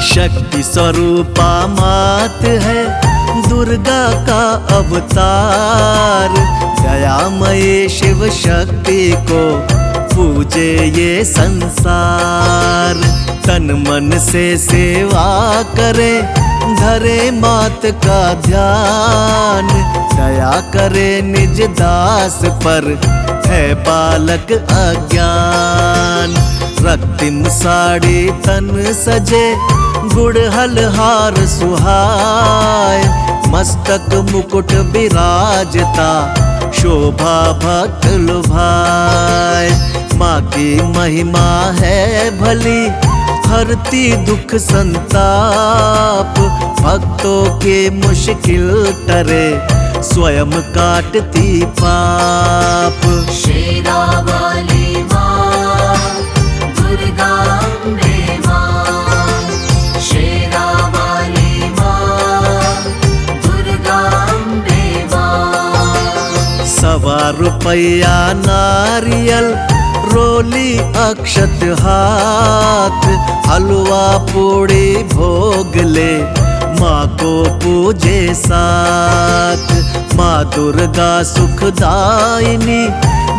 शक्ति स्वरूपा मात है दुर्गा का अवतार। दयामयी शिव शक्ति को पूजे ये संसार। तन मन से सेवा करे धरे मात का ध्यान। दया करे निज दास पर है बालक अज्ञान। रक्तिम साड़ी तन सजे गुड़हल हार सुहाय। मस्तक मुकुट विराजता शोभा भक्त लुभाए। माँ की महिमा है भली हरती दुख संताप। भक्तों के मुश्किल टरे स्वयं काटती पाप। शेरा वाली माँ दुर्गा अम्बे माँ। शेरा वाली माँ दुर्गा अम्बे माँ। 1.25 रुपया नारियल रोली अक्षत हाथ। हलवा पूड़ी भोग ले माँ को पूजे साथ। माँ दुर्गा सुखदायिनी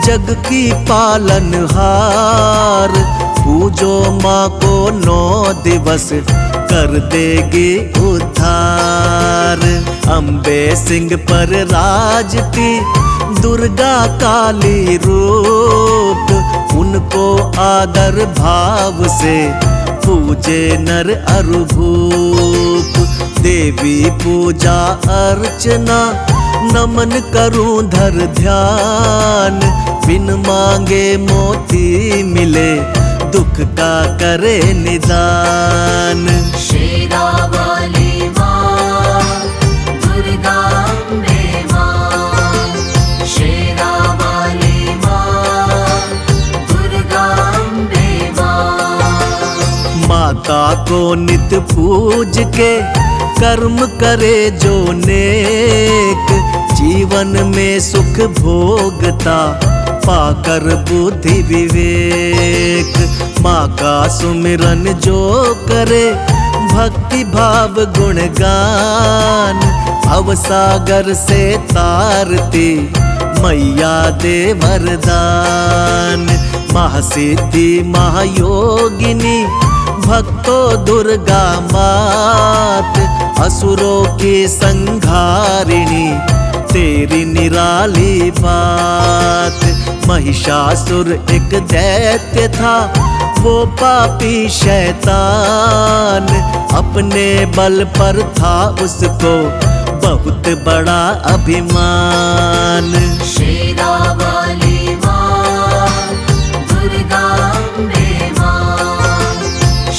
जग की पालनहार। पूजो माँ को 9 दिवस कर देगी उद्धार। अम्बे सिंह पर राजती दुर्गा काली रूप। उनको आदर भाव से पूजे नर अरु भूप। देवी पूजा अर्चना नमन करूं धर ध्यान। बिन मांगे मोती मिले दुख का करे निदान। शेरा वाली माँ दुर्गा अम्बे माँ। शेरा वाली माँ दुर्गा अम्बे माँ। माता को नित पूज के कर्म करे जो नेक। जीवन में सुख भोगता पाकर बुद्धि विवेक। माँ का सुमिरन जो करे भक्ति भाव गुणगान। भवसागर से तारती मैया दे वरदान। महासिद्धि महायोगिनी भक्तों दुर्गा मात। असुरों की संघारिणी तेरी निराली बात। महिषासुर एक दैत्य था वो पापी शैतान। अपने बल पर था उसको बहुत बड़ा अभिमान। शेरा वाली माँ दुर्गा अम्बे माँ।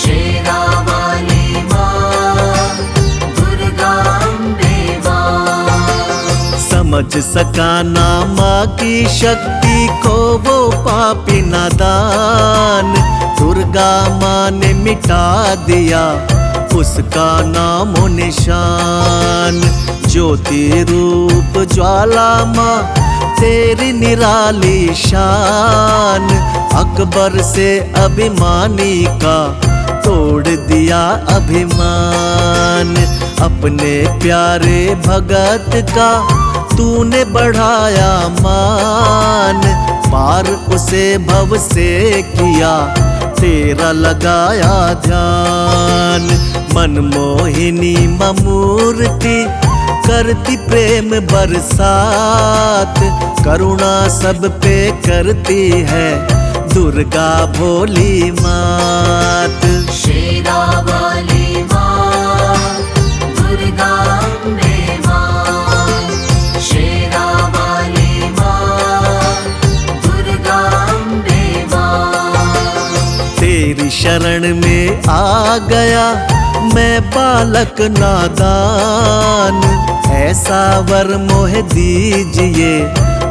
शेरा वाली माँ दुर्गा अम्बे माँ। समझ सका ना माँ की शक्ति को वो पापी नादान। दुर्गा माँ ने मिटा दिया उसका नामो निशान। ज्योति रूप ज्वाला माँ तेरी निराली शान। अकबर से अभिमानी का तोड़ दिया अभिमान। अपने प्यारे भगत का तूने बढ़ाया मान। पार उसे भव से किया तेरा लगाया ध्यान। मनमोहिनी ममूर्ति करती प्रेम बरसात। करुणा सब पे करती है दुर्गा भोली मात। शेरा वाली माँ दुर्गा अम्बे माँ। शेरा वाली माँ दुर्गा अम्बे माँ। तेरी शरण में आ गया मैं बालक नादान। ऐसा वर मोह दीजिए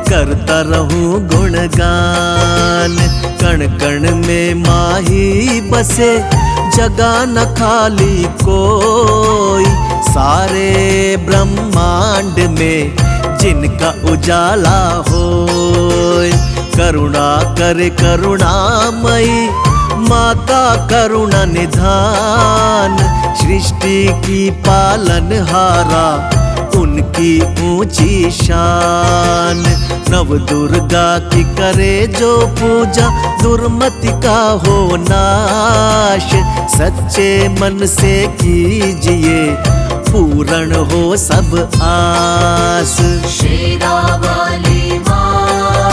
करता रहूं गुणगान। कण कण में माही बसे जगह न खाली कोई। सारे ब्रह्मांड में जिनका उजाला होए। करुणा करे करुणामयी माता करुणा निधान, सृष्टि की पालनहारा, उनकी ऊंची शान। नव दुर्गा की करे जो पूजा, दुर्मति का हो नाश। सच्चे मन से कीजिए, पूर्ण हो सब आस। शेरावाली माँ,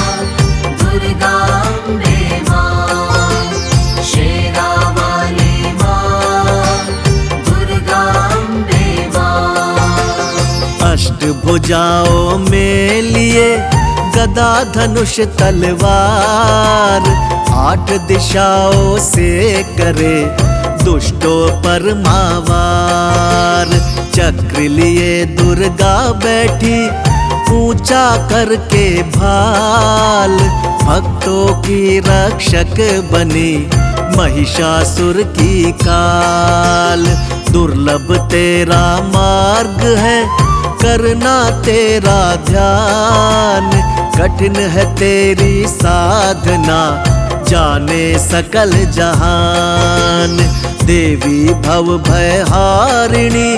दुर्गा अम्बे माँ। शेरावाली माँ, दुर्गा अम्बे माँ। अष्टभुजाओं में लिए गदा धनुष तलवार, 8 दिशाओं से करे दुष्टों पर मावार। चक्र लिए दुर्गा बैठी, ऊंचा करके भाल। भक्तों की रक्षक बनी, महिषासुर की काल। दुर्लभ तेरा मार्ग है, करना तेरा ध्यान। कठिन है तेरी साधना, जाने सकल जहान। देवी भव भय हारिणी,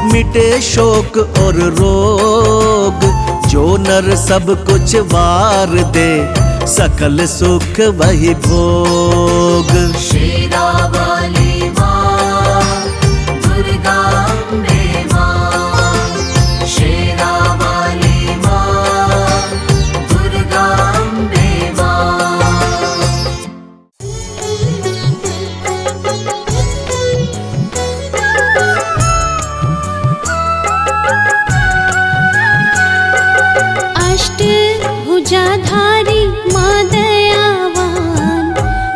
मिटे शोक और रोग। जो नर सब कुछ वार दे, सकल सुख वही भोग। शेरावाली माँ, दुर्गा अम्बे माँ। शेरावाली माँ, दुर्गा अम्बे माँ। अष्टभुजाधारी माँ दयावान,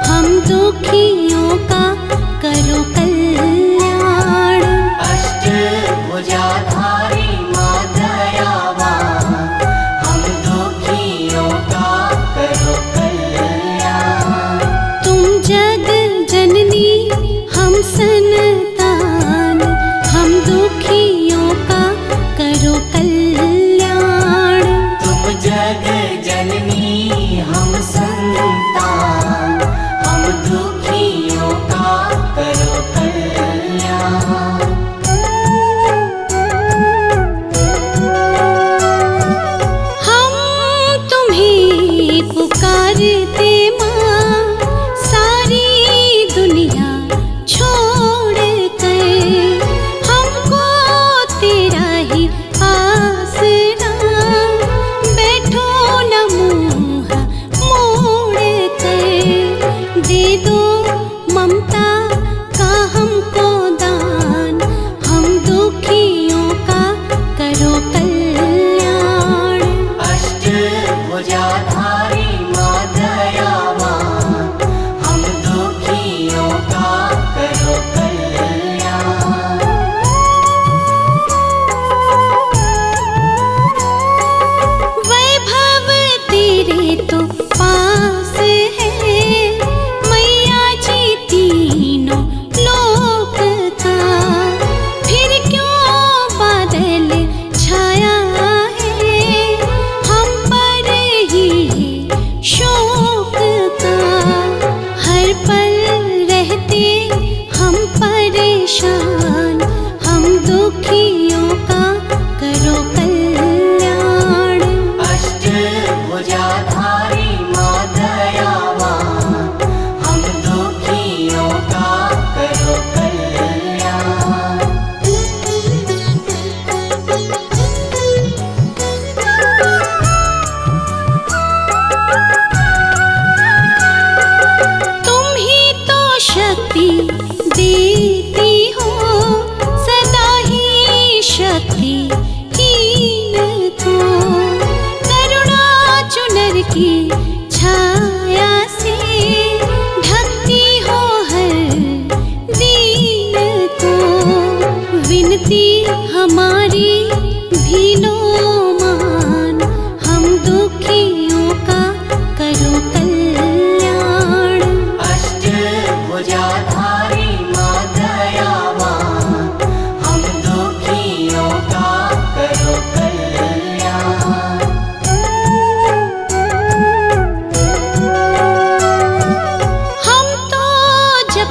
हम दुखियों का करो कल्याण। अष्टभुजाधारी माँ दयावान, हम दुखियों का करो कल्याण। तुम जग जननी हम संतान, हम दुखियों का करो कल्याण। तुम जग जननी हम संतान, हम दुखियों का करो कल्याण। हम तुम्हें पुकारते माँ, सारी दुनिया छोड़ कर। हमको तेरा ही आसरा, बैठो न मुँह मोड़ कर। दे दो ममता का हमको दान, हम दुखियों का करो कल्याण। अष्टभुजाधारी माँ दयावान, हम दुखियों का करो कल्याण। वैभव तेरे तो पास है, मैया जी तीनों लोक का। फिर क्यों बादल छाया है, हम पर ही शोक का। हर पल रहते हम परेशान, हम दुखियों का करो कल्याण। अष्टभुजाधारी माँ दयावान, हम दुखियों का करो कल्याण। तुम ही तो शक्ति देती हो, सदा ही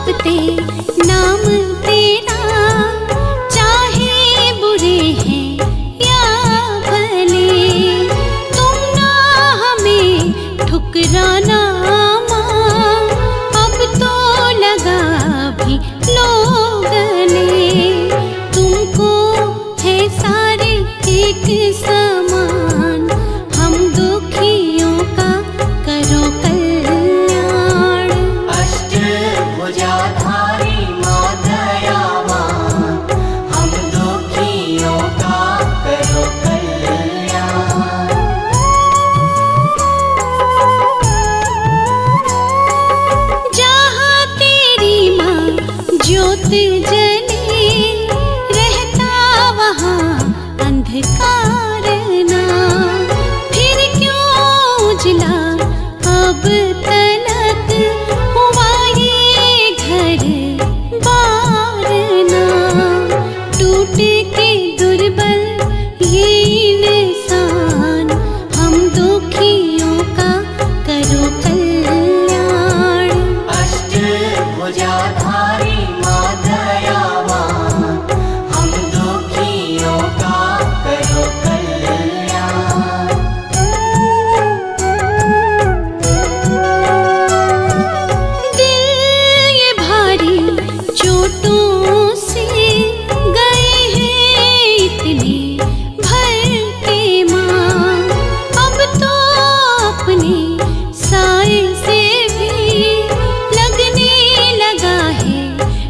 जपते नाम तेरा, चाहे बुरे हैं या भले, तुम ना हमें ठुकराना माँ, अब तो लगा भी लोग गले। तुमको है सारे एक समान, हम दुखियों का करो कल्याण। अष्टभुजाधारी माँ दयावान, हम दुखियों का करो कल्याण। जहाँ तेरी माँ ज्योत जले, रहता वहाँ अंधकार ना, फिर क्यों उजला अब तलक हुआ ये घर बार ना। टूट के दुर्बल ये इंसान, हम दुखियों का करो कल्याण। अष्टभुजाधारी माँ दयावान, हम दुखियों का करो कल्याण। दिल ये भारी चोटों से गए हैं इतने भर के माँ, अब तो अपने साए से भी लगने लगा है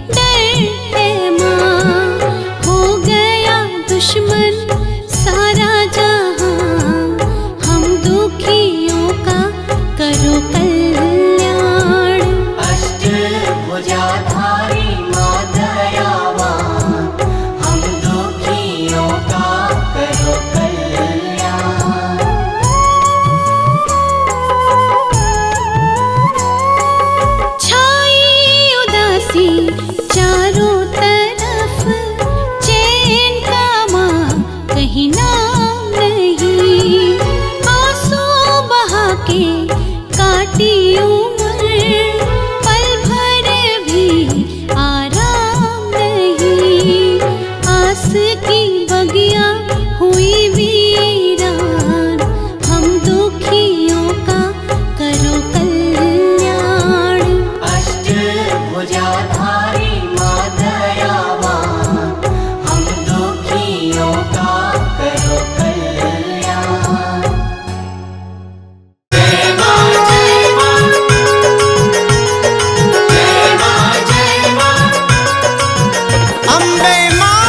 डर है माँ। हो गया दुश्मन सारा जहां, हम दुखियों का करो कल्याण। अष्टभुजाधारी माँ दयावान, हम दुखियों का करो कल्याण। छाई उदासी चारों तरफ, चैन का माँ कहीं नाम नहीं। आंसू बहा के काटी उम्र, पल भर भी आराम नहीं। आस की बगिया हुई वीरान, हम दुखियों का करो कल्याण। अष्टभुजाधारी माँ दयावान, हम दुखियों का करो कल्याण। जय माँ जय माँ, जय माँ जय माँ। अम्बे माँ,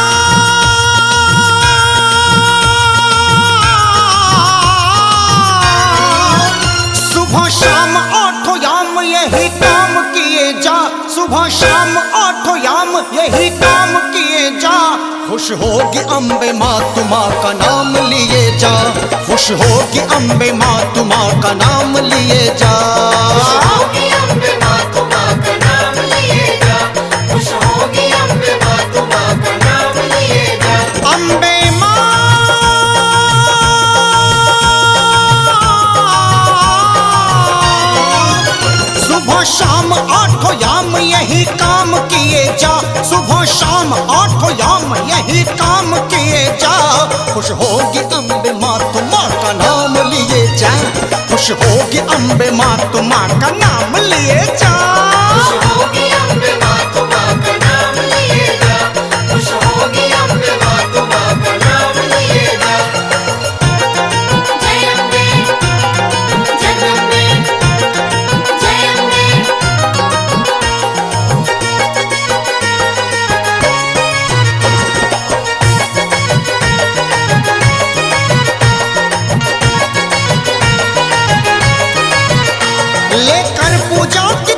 सुबह शाम आठों याम यही काम किए जा, सुबह शाम आठों याम यही काम किए जा। खुश होगी अम्बे माँ तुम माँ का नाम लिए जा, खुश होगी अम्बे माँ तुम माँ का नाम लिए जा। खुश होगी अम्बे माँ तुम माँ का नाम लिए जा, खुश होगी अम्बे माँ तुम माँ का नाम लिए जा। अम्बे माँ, सुबह शाम आठों याम यही काम किए जा, सुबह शाम आठों याम यही काम किए जा। खुश होगी अम्बे माँ तुम माँ का नाम लिए जा, खुश होगी अम्बे माँ तुम माँ का नाम लिए जा। खुश होगी अम्बे माँ तुम माँ का नाम लिए जा, खुश होगी अम्बे माँ तुम माँ का नाम लिए जा। जय अम्बे, जगदम्बे, जय अम्बे। लेकर पूजा की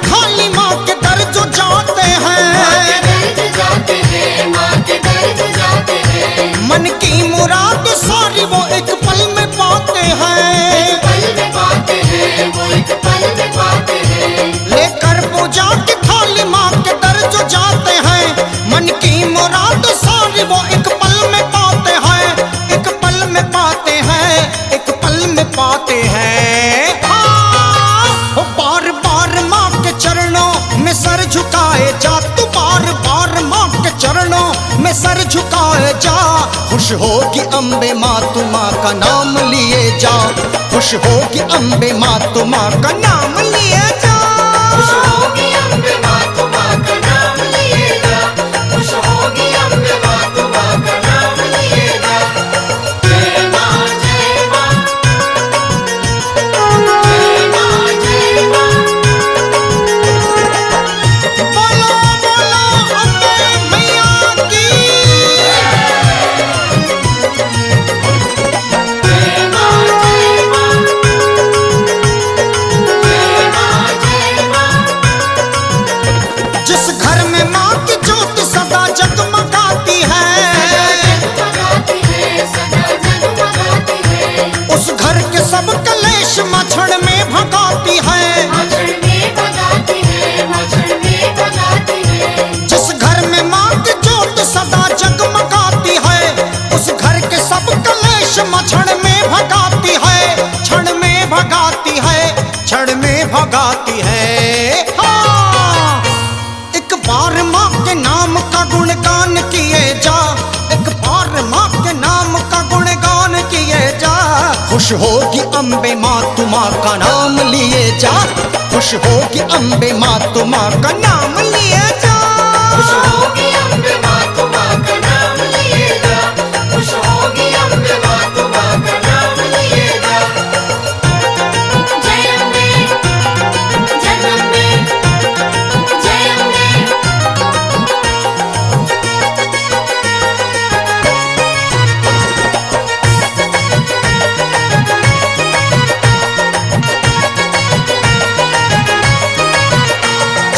लगाए जा, तू बार बार माँ के चरणों में सर झुकाए जा। खुश होगी अम्बे माँ तू माँ का नाम लिए जा, खुश होगी अम्बे माँ तू माँ का नाम लिए जा। खुश होगी अम्बे माँ तू माँ का नाम लिए जा, खुश होगी अम्बे माँ तू माँ का नाम लिए जा। जय माँ जय माँ, जय माँ जय माँ। बोलो बोलो अम्बे मैया की। जय माँ जय माँ, जय माँ जय माँ। जिस घर में माँ की ज्योत सदा जगमगाती है, जगमगाती है, सदा जगमगाती है। उस घर के सब कलेश मछड़ में भगाती है। मछड़ में भगाती है, मछड़ में भगाती है। जिस घर में माँ की ज्योत सदा जगमगाती है, उस घर के सब कलेश मछड़ में भगाती है, क्षण में भगाती है, क्षण में भगाती है। हाँ, एक बार माँ के नाम का गुणगान किए जा, एक बार माँ के नाम का गुणगान किए जा। खुश होगी अम्बे माँ तू माँ का नाम लिए जा, खुश होगी अम्बे माँ तू माँ का नाम लिए जा। खुश होगी अम्बे माँ तू माँ का नाम लिए जा, खुश होगी अम्बे माँ तू माँ का नाम लिए जा। जय अम्बे, जगदम्बे, जय अम्बे।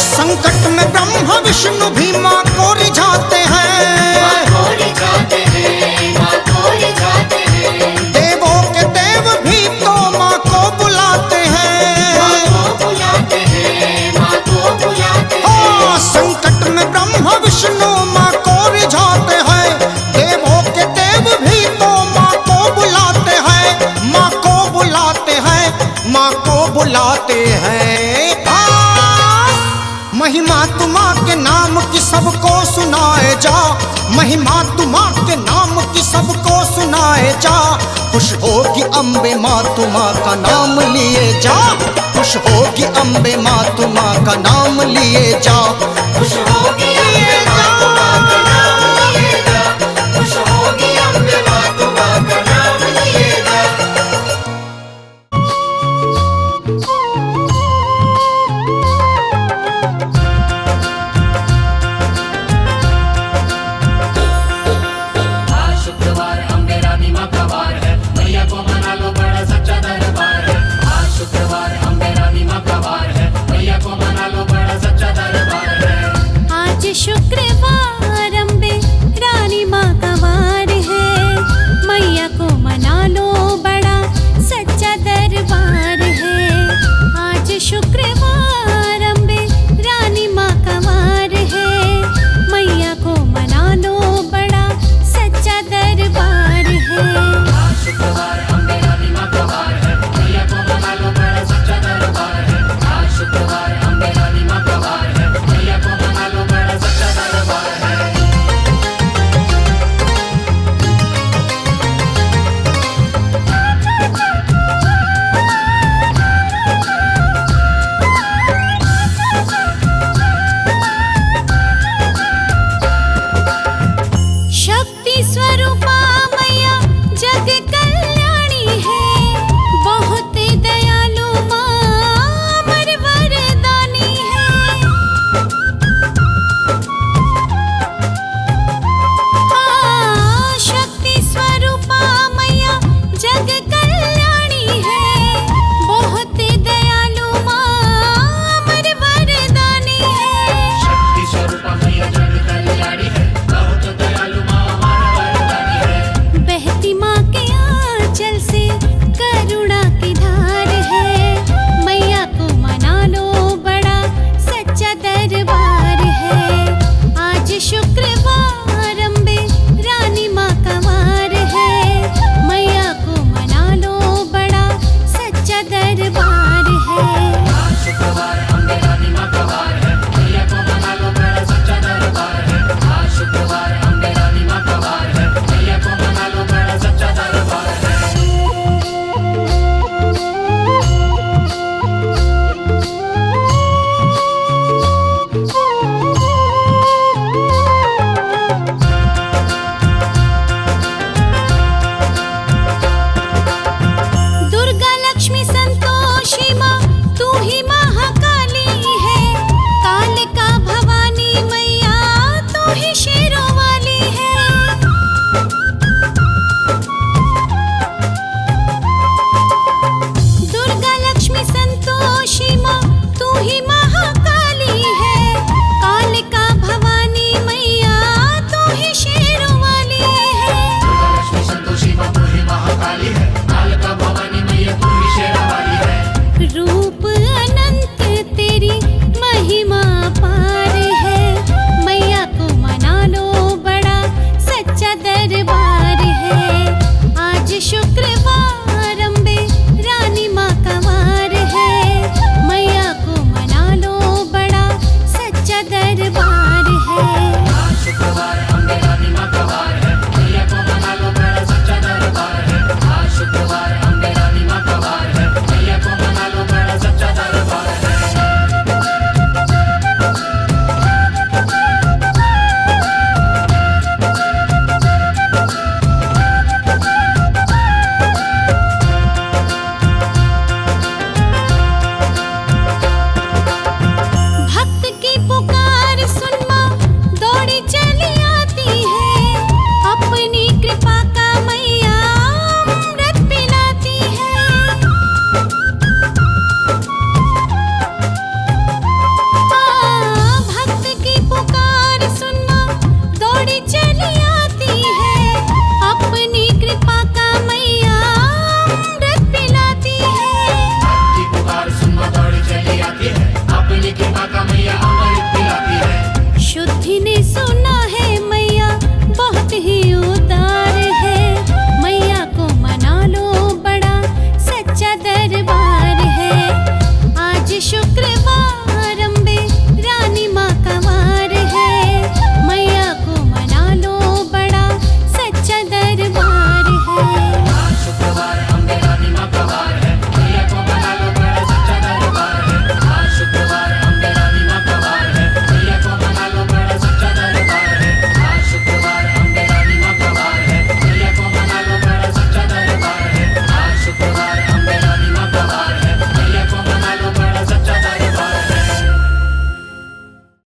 संकट में ब्रह्मा विष्णु भी माँ को रिझाते हैं, माँ को रिझाते हैं, माँ को रिझाते हैं। देवों के देव भी तो माँ को बुलाते हैं। माँ को बुलाते हैं, माँ को बुलाते हैं। हाँ, संकट में ब्रह्मा विष्णु माँ को रिझाते हैं, देवों के देव भी तो माँ को बुलाते हैं, माँ को बुलाते हैं, माँ को बुलाते हैं। हाँ, महिमा तू माँ के नाम की सबको सुनाए जा, महिमा तू माँ के नाम की सबको सुनाए जा। खुश होगी अम्बे माँ तू माँ का नाम लिए जा, खुश होगी अम्बे माँ तू माँ का नाम लिए जा।